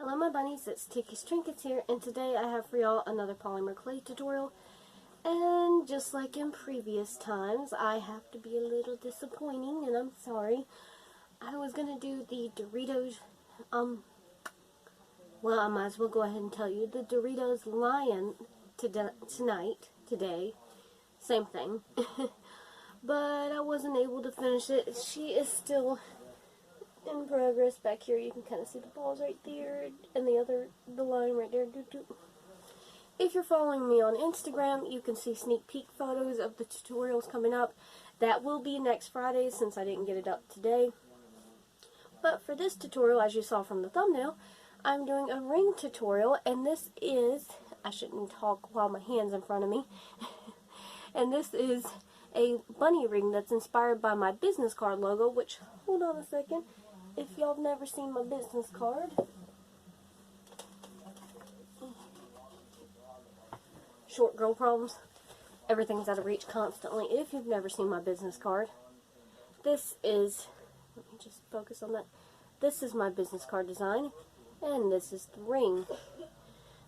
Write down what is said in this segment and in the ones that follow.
Hello my bunnies, it's Ticky's Trinkets here, and today I have for y'all another polymer clay tutorial. And just like in previous times, I have to be a little disappointing, and I'm sorry. I was going to do the Doritos, well, I might as well go ahead and tell you, the Doritos Lion today, same thing. But I wasn't able to finish it. She is still in progress. Back here you can kind of see the balls right there and the line right there. If you're following me on Instagram, you can see sneak peek photos of the tutorials coming up. That will be next Friday since I didn't get it up today. But for this tutorial, as you saw from the thumbnail, I'm doing a ring tutorial, and this is, I shouldn't talk while my hand's in front of me, and this is a bunny ring that's inspired by my business card logo, which, hold on a second, if y'all have never seen my business card, short girl problems, everything's out of reach constantly. If you've never seen my business card, this is, let me just focus on that, this is my business card design, and this is the ring.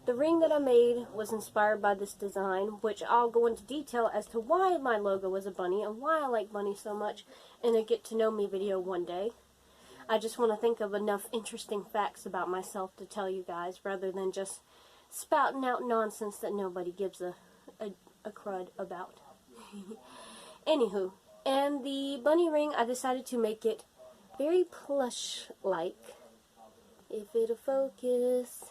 The ring that I made was inspired by this design, which I'll go into detail as to why my logo is a bunny and why I like bunnies so much in a get to know me video one day. I just want to think of enough interesting facts about myself to tell you guys, rather than just spouting out nonsense that nobody gives a crud about. Anywho, and the bunny ring, I decided to make it very plush-like. If it'll focus.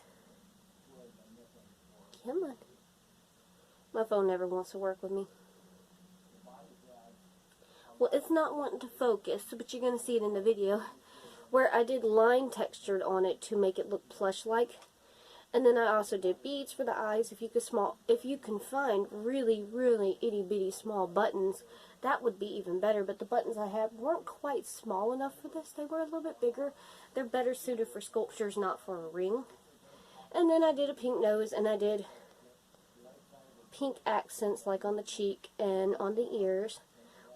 Come on. My phone never wants to work with me. Well, it's not wanting to focus, but you're going to see it in the video, where I did line textured on it to make it look plush-like. And then I also did beads for the eyes. If you can find really, really itty-bitty small buttons, that would be even better. But the buttons I had weren't quite small enough for this. They were a little bit bigger. They're better suited for sculptures, not for a ring. And then I did a pink nose, and I did pink accents like on the cheek and on the ears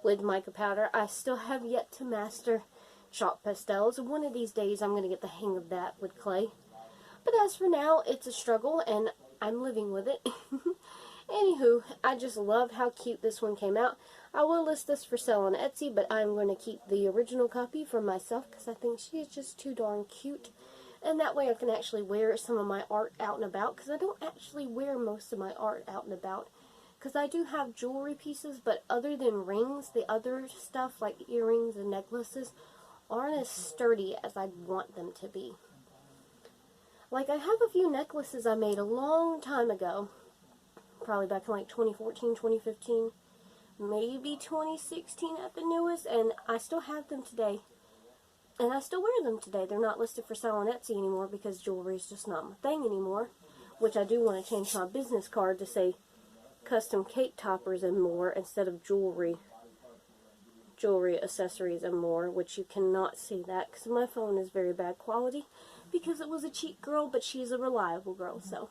with mica powder. I still have yet to master chalk pastels. One of these days I'm going to get the hang of that with clay. But as for now, it's a struggle, and I'm living with it. Anywho, I just love how cute this one came out. I will list this for sale on Etsy, but I'm going to keep the original copy for myself because I think she is just too darn cute. And that way I can actually wear some of my art out and about, because I don't actually wear most of my art out and about. Because I do have jewelry pieces, but other than rings, the other stuff like earrings and necklaces aren't as sturdy as I'd want them to be. Like, I have a few necklaces I made a long time ago, probably back in like 2014, 2015, maybe 2016 at the newest, and I still have them today. And I still wear them today. They're not listed for sale on Etsy anymore because jewelry is just not my thing anymore, which I do want to change my business card to say custom cake toppers and more instead of jewelry accessories and more, which you cannot see that because my phone is very bad quality because it was a cheap girl, but she's a reliable girl, so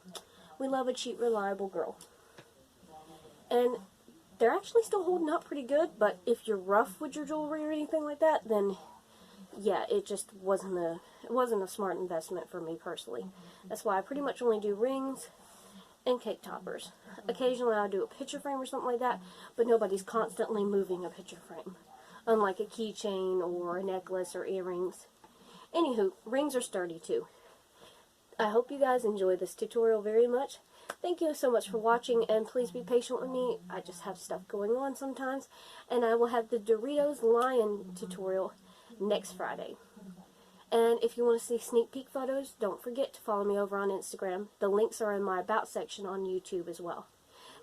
we love a cheap, reliable girl. And they're actually still holding up pretty good, but if you're rough with your jewelry or anything like that, then yeah, it just wasn't a smart investment for me personally. That's why I pretty much only do rings and cake toppers. Occasionally I'll do a picture frame or something like that, but nobody's constantly moving a picture frame, unlike a keychain or a necklace or earrings. Anywho, rings are sturdy too. I hope you guys enjoy this tutorial very much. Thank you so much for watching, and please be patient with me. I just have stuff going on sometimes, and I will have the Doritos Lion tutorial next Friday. And if you want to see sneak peek photos, don't forget to follow me over on Instagram. The links are in my About section on YouTube as well.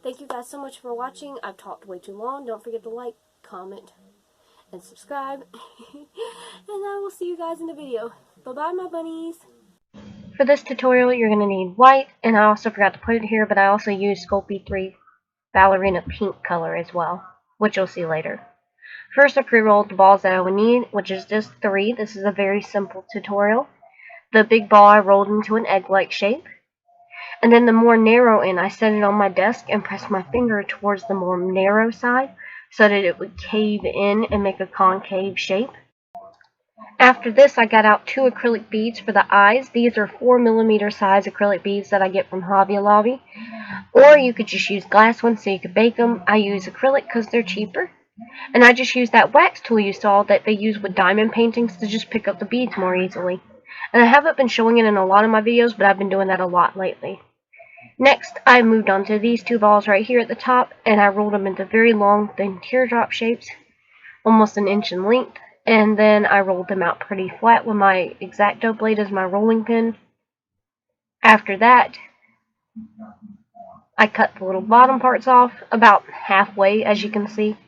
Thank you guys so much for watching. I've talked way too long. Don't forget to like, comment, and subscribe. And I will see you guys in the video. Bye-bye, my bunnies. For this tutorial, you're going to need white, and I also forgot to put it here, but I also used Sculpey 3 Ballerina Pink color as well, which you'll see later. First, I pre-rolled the balls that I would need, which is just 3. This is a very simple tutorial. The big ball I rolled into an egg-like shape. And then the more narrow end, I set it on my desk and pressed my finger towards the more narrow side so that it would cave in and make a concave shape. After this, I got out 2 acrylic beads for the eyes. These are 4mm size acrylic beads that I get from Hobby Lobby. Or you could just use glass ones so you could bake them. I use acrylic because they're cheaper. And I just use that wax tool you saw that they use with diamond paintings to just pick up the beads more easily. And I haven't been showing it in a lot of my videos, but I've been doing that a lot lately. Next, I moved on to these 2 balls right here at the top, and I rolled them into very long, thin teardrop shapes, almost an inch in length. And then I rolled them out pretty flat with my X-Acto blade as my rolling pin. After that, I cut the little bottom parts off about halfway, as you can see.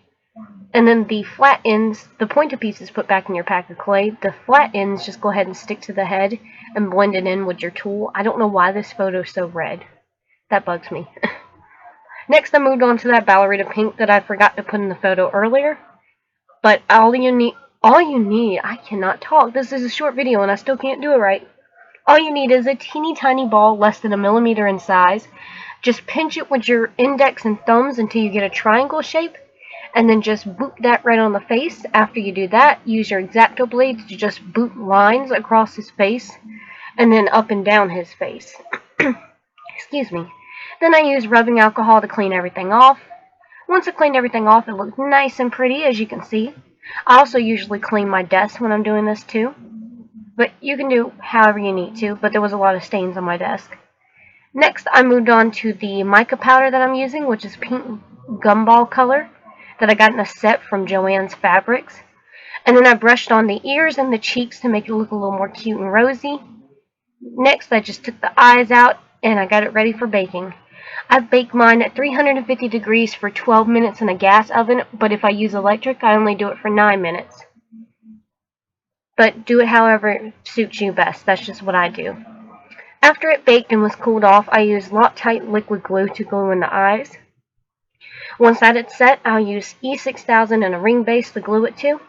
And then the flat ends, the pointed pieces put back in your pack of clay. The flat ends just go ahead and stick to the head and blend it in with your tool. I don't know why this photo is so red. That bugs me. Next, I moved on to that ballerina pink that I forgot to put in the photo earlier. But all you need, I cannot talk. This is a short video and I still can't do it right. All you need is a teeny tiny ball less than 1mm in size. Just pinch it with your index and thumbs until you get a triangle shape. And then just boot that right on the face. After you do that, use your X-Acto blade to just boot lines across his face. And then up and down his face. Excuse me. Then I use rubbing alcohol to clean everything off. Once I cleaned everything off, it looked nice and pretty, as you can see. I also usually clean my desk when I'm doing this too. But you can do however you need to, but there was a lot of stains on my desk. Next, I moved on to the mica powder that I'm using, which is pink gumball color that I got in a set from Joann's Fabrics. And then I brushed on the ears and the cheeks to make it look a little more cute and rosy. Next, I just took the eyes out and I got it ready for baking. I bake mine at 350 degrees for 12 minutes in a gas oven, but if I use electric, I only do it for 9 minutes. But do it however suits you best. That's just what I do. After it baked and was cooled off, I used Loctite liquid glue to glue in the eyes. Once that is set, I'll use E6000 and a ring base to glue it to.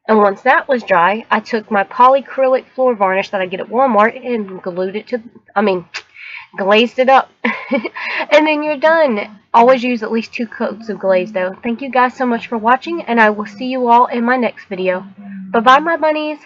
And once that was dry, I took my polyacrylic floor varnish that I get at Walmart and glazed it up. And then you're done. Always use at least 2 coats of glaze though. Thank you guys so much for watching, and I will see you all in my next video. Bye bye, my bunnies.